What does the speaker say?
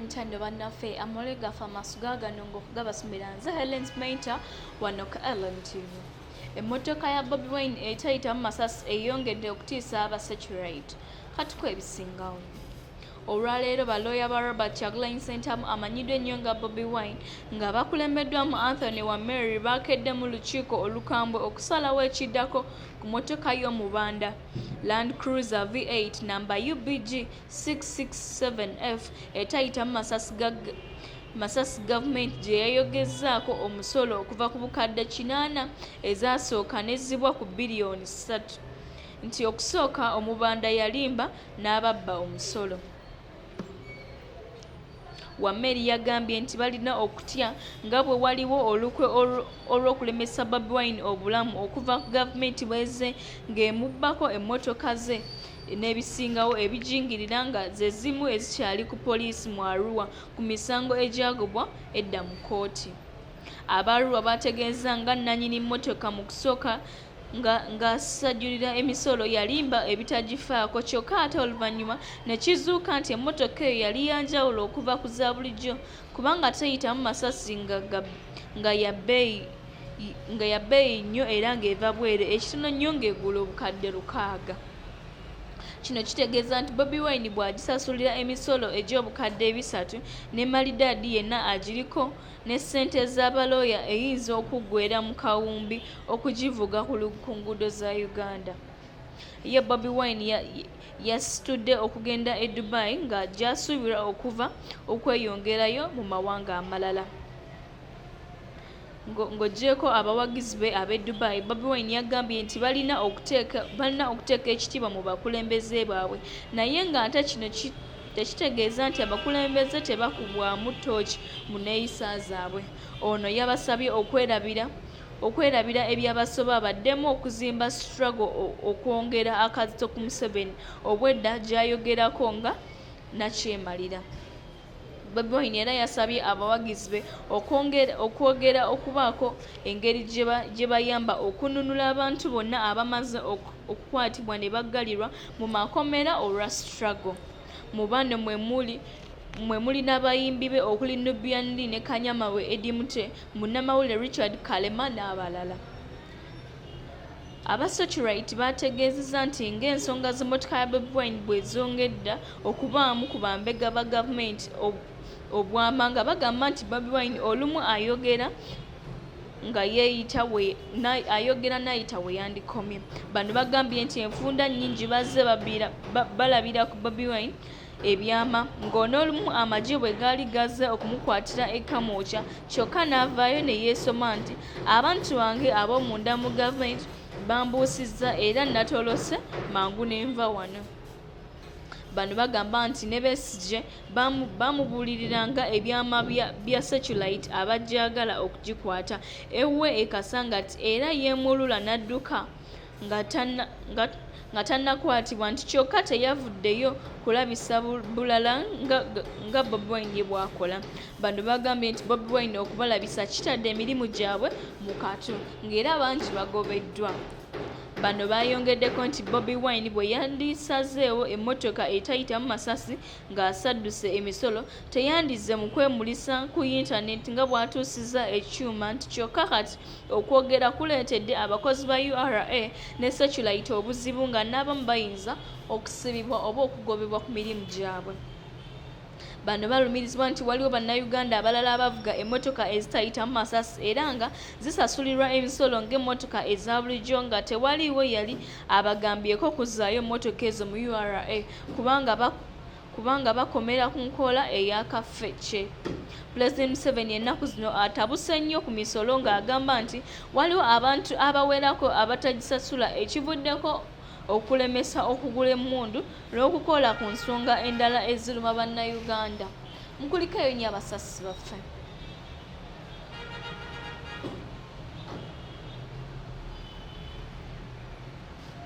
Mtando bannaffe amole gaffe amaaso gaagano ng'okugabasomera nze Helen Maita wano ku LMTV. Emmotoka ya Bobi Wine Etayitamu Masasi eyongedde okutiisa abasaturate katuko ebisingawo. Olwaleero balooya ba Robert Kyagulanyi Ssentamu amanyiddwa ennyo nga Bobi Wine nga bakulembeddwamu Anthony Wameri baakedde mu lukiiko olukambwe okusalawo ekiddako ku mmotoka y'omubanda Land Cruiser V8 namba UBG 667F Etayitamu Masasi gavumenti gye yayogezzaako omusolo okuva ku bukadde 8 ezasooka nezzibwa ku biliyoni 3 nti okusooka omubanda yalimba n'ababba omusolo. Wameri yagambye nti balina okutya nga bwe waliwo olukwe olw'okulemesa Bobi Wine obulamu okuva ku gavumenti bweze ng'emubbako emmotoka ze n'ebisingawo ebijingirira nga ze zimu ezikyali ku poliisi mu Arua ku misango egyagobwa edda mu kkooti. Abarua bategeeza nga nnannyini mmotoka mu kusooka ng'asajjulira emisolo yalimba ebitagifaako kyokka ate oluvannyuma ne kizuuka nti emmotoka eyo yali yanjawulo okuva ku za bulijjo kubanga teyitamu Masasi nga ya bbeeyi nnyo era ng'eva bwere ekitono nnyo ng'egula obukadde 600. Kino kitegeeza nti Bobi Wine bw'agisasulira emisolo egy'obukadde 3 ne malidaadi yenna agiriko ne ssente z'abalooya eyinza okuggweera mu kawumbi okugivuga ku nguudo za Uganda. Ye Bobi Wine yasitudde okugenda e Dubai ng'agyasuubirwa okuva okweyongerayo mu mawanga amalala. Ng'oggyeko abawagizi be ab'e Dubai, Bobi Wine yagambye nti balina okuteeka ekitiibwa mu bakulembeze baabwe naye ng'ate kino tekitegeeza nti abakulembeze tebakubwamu ttooki mu neeyisa zaabwe. Ono yabasabye okwerabira ebyabasoba baddemu okuzimba struggle okwongera akazito ku Museveni obwedda gy'ayogerako nga nakyemalira. Bobi Wine era yasabye abawagizi be okwogera okubaako engeri gye bayamba okununula abantu bonna abamaze okukwatibwa ne baggalirwa mu makomera olwa struggle. Mu bano mwe muli n'abayimbi be okuli Nubian Lee ne Kanyamawe Edimute, munnamawulire Richard Kalema n'abalala. Abasaturate bategeezezza nti ng'ensonga z'emmotoka ya Bobi Wine bwe zongedda okubaamu ku bambega ba gavumenti obwama nga bagamba nti Bobi Wine olumu ayogera n'ayita we yandikomye. Bano bagambye nti enfunda nnyingi bazze balabira ku Bobi Wine ebyama ng'onoolumu amagye bwe gaali gazze okumukwatira e Kamwokya kyokka n'avaayo ne yeesoma nti abantu bange ab'omunda mu gavumenti bambuusizza era natolose mangu n'enva wano. Bano bagamba nti ne Besigye bamubuuliriranga ebyama bya satellite abajjagala okugikwata ewe ekasanga ti era yeemulula n'adduka nga tannakwatibwa nti kyokka teyavuddeyo kulabisa bulala nga Bobi Wine bw'akola. Bano bagambye nti Bobi Wine okubalabisa kitadde emirimu gyabwe mu katu ng'era bangi bagobeddwa. Bano bayongeddeko nti Bobi Wine bwe yandisazeewo emmotoka Etayitamu Masasi ng'asadduse emisolo teyandizze mu kwemulisa ku yintaneti nga bw'atuusizza ekyuma nti kyokka kati okwogera kuleetedde abakozi ba URA ne satellite obuzibu nga n'abamu bayinza okusibibwa oba okugobebwa ku mirimu gyabwe. Bano balumirizibwa nti waliwo bannayuganda abalala abavuga emmotoka ezitayitamu Masasi era nga zisasulirwa emisolo ng'emmotoka eza bulijjo nga tewaliiwo yali abagambyeko kuzzaayo emmotoka ezo mu URA kubanga bakomera ku nkola ey'akaffecce. Pulezidenti Museveni ennaku zino atabuse nnyo ku misolo ng'agamba nti waliwo abantu abawerako abatagisasula ekivuddeko okulemesa okugula emmundu n'okukola ku nsonga endala eziruma bannayuganda. Mukulikeyo nnyo abasasi baffe.